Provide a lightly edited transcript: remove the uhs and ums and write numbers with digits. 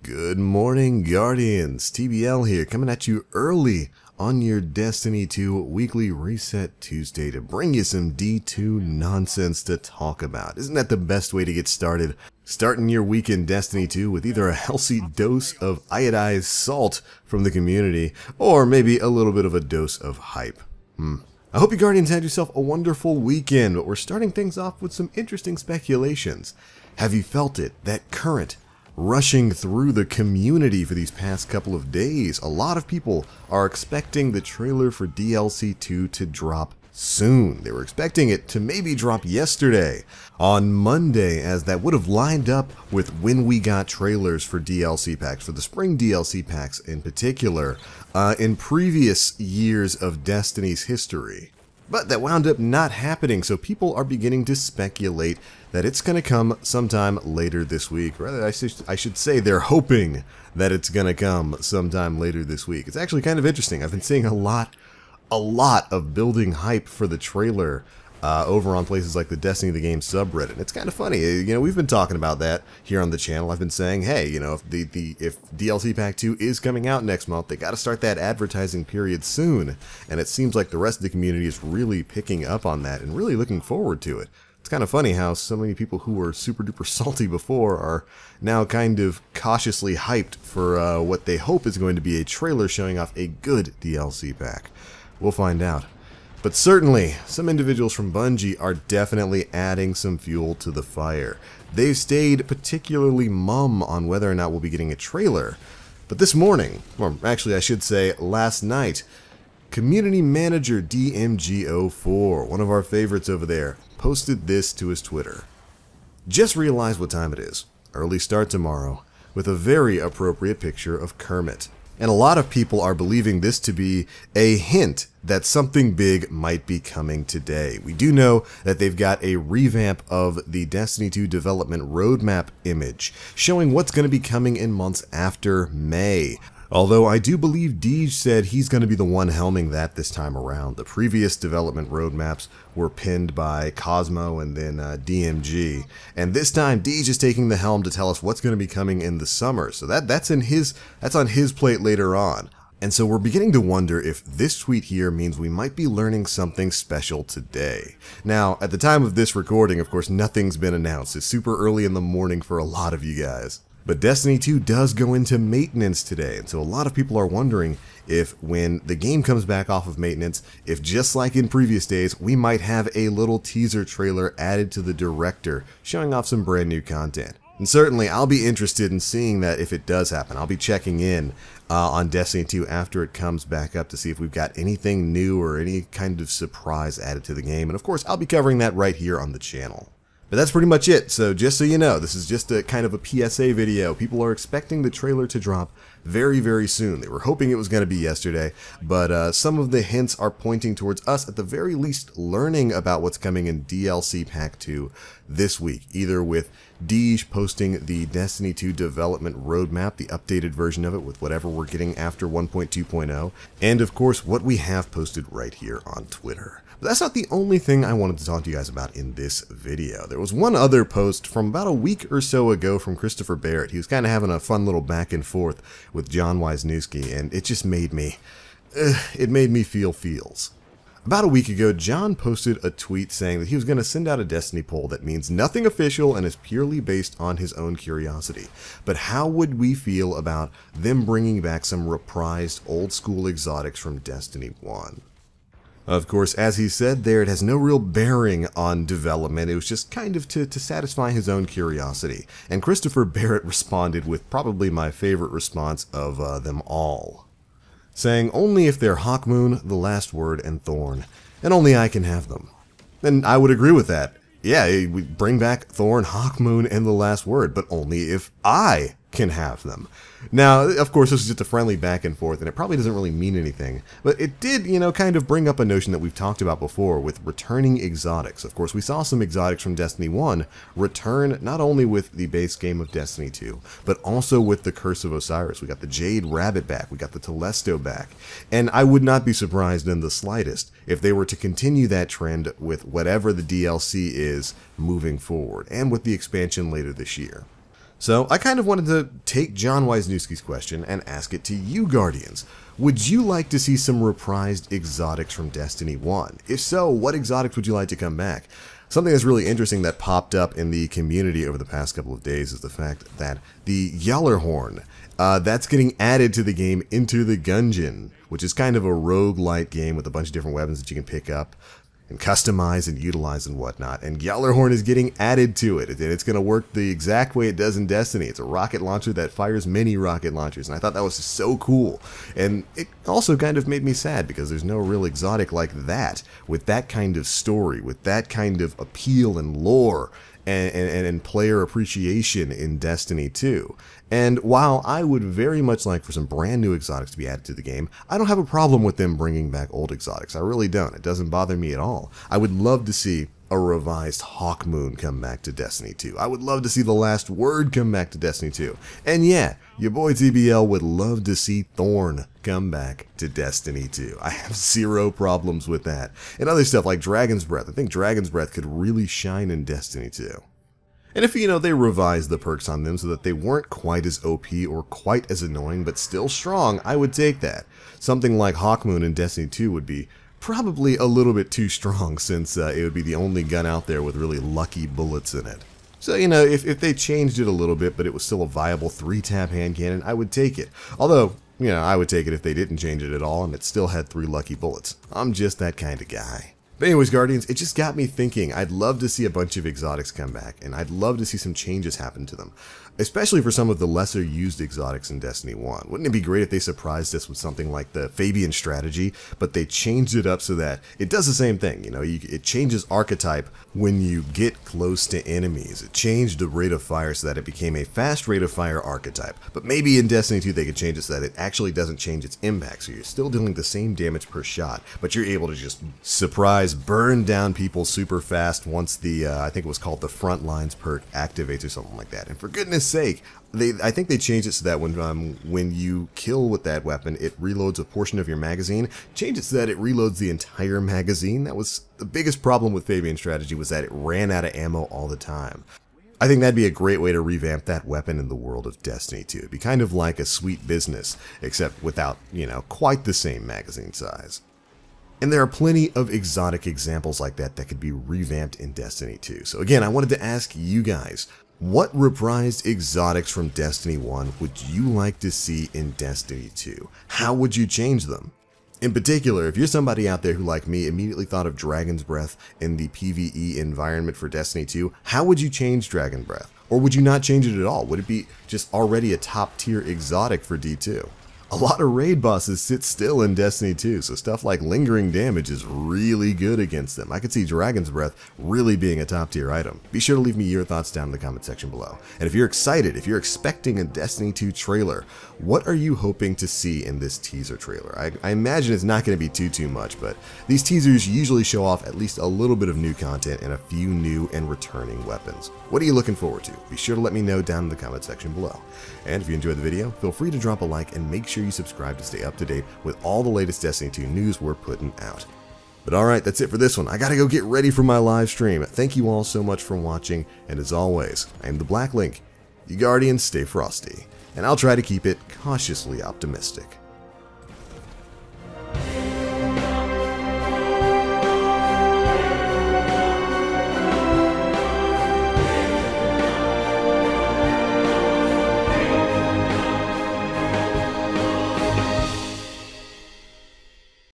Good morning, Guardians. TBL here, coming at you early on your Destiny 2 Weekly Reset Tuesday to bring you some D2 nonsense to talk about. Isn't that the best way to get started? Starting your week in Destiny 2 with either a healthy dose of iodized salt from the community, or maybe a little bit of a dose of hype. I hope you Guardians had yourself a wonderful weekend, but we're starting things off with some interesting speculations. Have you felt it? That current rushing through the community for these past couple of days. A lot of people are expecting the trailer for DLC 2 to drop soon. They were expecting it to maybe drop yesterday, on Monday, as that would have lined up with when we got trailers for DLC packs, for the spring DLC packs in particular, in previous years of Destiny's history. But that wound up not happening, so people are beginning to speculate that it's going to come sometime later this week. Rather, I should say they're hoping that it's going to come sometime later this week. It's actually kind of interesting. I've been seeing a lot of building hype for the trailer over on places like the Destiny the Game subreddit. It's kind of funny. You know, we've been talking about that here on the channel. I've been saying, hey, you know, if DLC Pack 2 is coming out next month, they got to start that advertising period soon. And it seems like the rest of the community is really picking up on that and really looking forward to it. It's kind of funny how so many people who were super duper salty before are now kind of cautiously hyped for what they hope is going to be a trailer showing off a good DLC pack. We'll find out. But certainly, some individuals from Bungie are definitely adding some fuel to the fire. They've stayed particularly mum on whether or not we'll be getting a trailer. But this morning, or actually I should say last night, Community Manager DMG04, one of our favorites over there, posted this to his Twitter. Just realized what time it is. Early start tomorrow, with a very appropriate picture of Kermit. And a lot of people are believing this to be a hint that something big might be coming today. We do know that they've got a revamp of the Destiny 2 development roadmap image, showing what's going to be coming in months after May. Although I do believe Deej said he's going to be the one helming that this time around. The previous development roadmaps were pinned by Cosmo and then DMG. And this time Deej is taking the helm to tell us what's going to be coming in the summer. So that's on his plate later on. And so we're beginning to wonder if this tweet here means we might be learning something special today. Now, at the time of this recording, of course, nothing's been announced. It's super early in the morning for a lot of you guys. But Destiny 2 does go into maintenance today, and so a lot of people are wondering if when the game comes back off of maintenance, if just like in previous days, we might have a little teaser trailer added to the director, showing off some brand new content. And certainly, I'll be interested in seeing that if it does happen. I'll be checking in on Destiny 2 after it comes back up to see if we've got anything new or any kind of surprise added to the game. And of course, I'll be covering that right here on the channel. But that's pretty much it, so just so you know, this is just a kind of a PSA video. People are expecting the trailer to drop very, very soon. They were hoping it was going to be yesterday, but some of the hints are pointing towards us, at the very least, learning about what's coming in DLC Pack 2 this week, either with Deej posting the Destiny 2 development roadmap, the updated version of it with whatever we're getting after 1.2.0, and of course what we have posted right here on Twitter. But that's not the only thing I wanted to talk to you guys about in this video. There was one other post from about a week or so ago from Christopher Barrett. He was kind of having a fun little back and forth with John Weisnewski, and it just made me, feel feels. About a week ago, John posted a tweet saying that he was going to send out a Destiny poll that means nothing official and is purely based on his own curiosity. But how would we feel about them bringing back some reprised old school exotics from Destiny 1? Of course, as he said there, it has no real bearing on development. It was just kind of to satisfy his own curiosity. And Christopher Barrett responded with probably my favorite response of them all, saying, only if they're Hawkmoon, The Last Word, and Thorn, and only I can have them. And I would agree with that. Yeah, we bring back Thorn, Hawkmoon, and The Last Word, but only if I can have them. Now, of course, this is just a friendly back and forth, and it probably doesn't really mean anything, but it did, you know, kind of bring up a notion that we've talked about before with returning exotics. Of course, we saw some exotics from Destiny 1 return not only with the base game of Destiny 2, but also with the Curse of Osiris. We got the Jade Rabbit back, we got the Telesto back, and I would not be surprised in the slightest if they were to continue that trend with whatever the DLC is moving forward, and with the expansion later this year. So I kind of wanted to take John Weisnewski's question and ask it to you, Guardians. Would you like to see some reprised exotics from Destiny 1? If so, what exotics would you like to come back? Something that's really interesting that popped up in the community over the past couple of days is the fact that the Gjallarhorn, that's getting added to the game into the Gungeon, which is kind of a roguelite game with a bunch of different weapons that you can pick up and customize and utilize and whatnot. And Gjallarhorn is getting added to it, and it's going to work the exact way it does in Destiny. It's a rocket launcher that fires mini rocket launchers, and I thought that was so cool. And it also kind of made me sad because there's no real exotic like that, with that kind of story, with that kind of appeal and lore and player appreciation in Destiny 2. And while I would very much like for some brand new exotics to be added to the game, I don't have a problem with them bringing back old exotics. I really don't. It doesn't bother me at all. I would love to see a revised Hawkmoon come back to Destiny 2. I would love to see the Last Word come back to Destiny 2. And yeah, your boy TBL would love to see Thorn come back to Destiny 2. I have zero problems with that. And other stuff like Dragon's Breath. I think Dragon's Breath could really shine in Destiny 2. And if, they revised the perks on them so that they weren't quite as OP or quite as annoying but still strong, I would take that. Something like Hawkmoon in Destiny 2 would be probably a little bit too strong, since it would be the only gun out there with really lucky bullets in it. So, if they changed it a little bit but it was still a viable 3-tap hand cannon, I would take it. Although, I would take it if they didn't change it at all and it still had 3 lucky bullets. I'm just that kind of guy. But anyways, Guardians, it just got me thinking. I'd love to see a bunch of exotics come back, and I'd love to see some changes happen to them, especially for some of the lesser used exotics in Destiny 1. Wouldn't it be great if they surprised us with something like the Fabian strategy, but they changed it up so that it does the same thing? It changes archetype when you get close to enemies. It changed the rate of fire so that it became a fast rate of fire archetype. But maybe in Destiny 2 they could change it so that it actually doesn't change its impact, so you're still dealing the same damage per shot, but you're able to just surprise, burn down people super fast once the, I think it was called the Front Lines perk activates or something like that. And for goodness sake, I think they changed it so that when you kill with that weapon, it reloads a portion of your magazine. Change it so that it reloads the entire magazine. That was the biggest problem with Fabian strategy, was that it ran out of ammo all the time. I think that'd be a great way to revamp that weapon in the world of Destiny 2. It'd be kind of like a Sweet Business, except without, quite the same magazine size. And there are plenty of exotic examples like that that could be revamped in Destiny 2. So again, I wanted to ask you guys, what reprised exotics from Destiny 1 would you like to see in Destiny 2? How would you change them? In particular, if you're somebody out there who, like me, immediately thought of Dragon's Breath in the PvE environment for Destiny 2, how would you change Dragon Breath? Or would you not change it at all? Would it be just already a top tier exotic for D2? A lot of raid bosses sit still in Destiny 2, so stuff like lingering damage is really good against them. I could see Dragon's Breath really being a top tier item. Be sure to leave me your thoughts down in the comment section below. And if you're excited, if you're expecting a Destiny 2 trailer, what are you hoping to see in this teaser trailer? I imagine it's not going to be too much, but these teasers usually show off at least a little bit of new content and a few new and returning weapons. What are you looking forward to? Be sure to let me know down in the comment section below. And if you enjoyed the video, feel free to drop a like and make sure you subscribe to stay up to date with all the latest Destiny 2 news we're putting out. But alright, that's it for this one. I gotta go get ready for my live stream. Thank you all so much for watching, and as always, I am TheBlackLink. You Guardians, stay frosty, and I'll try to keep it cautiously optimistic.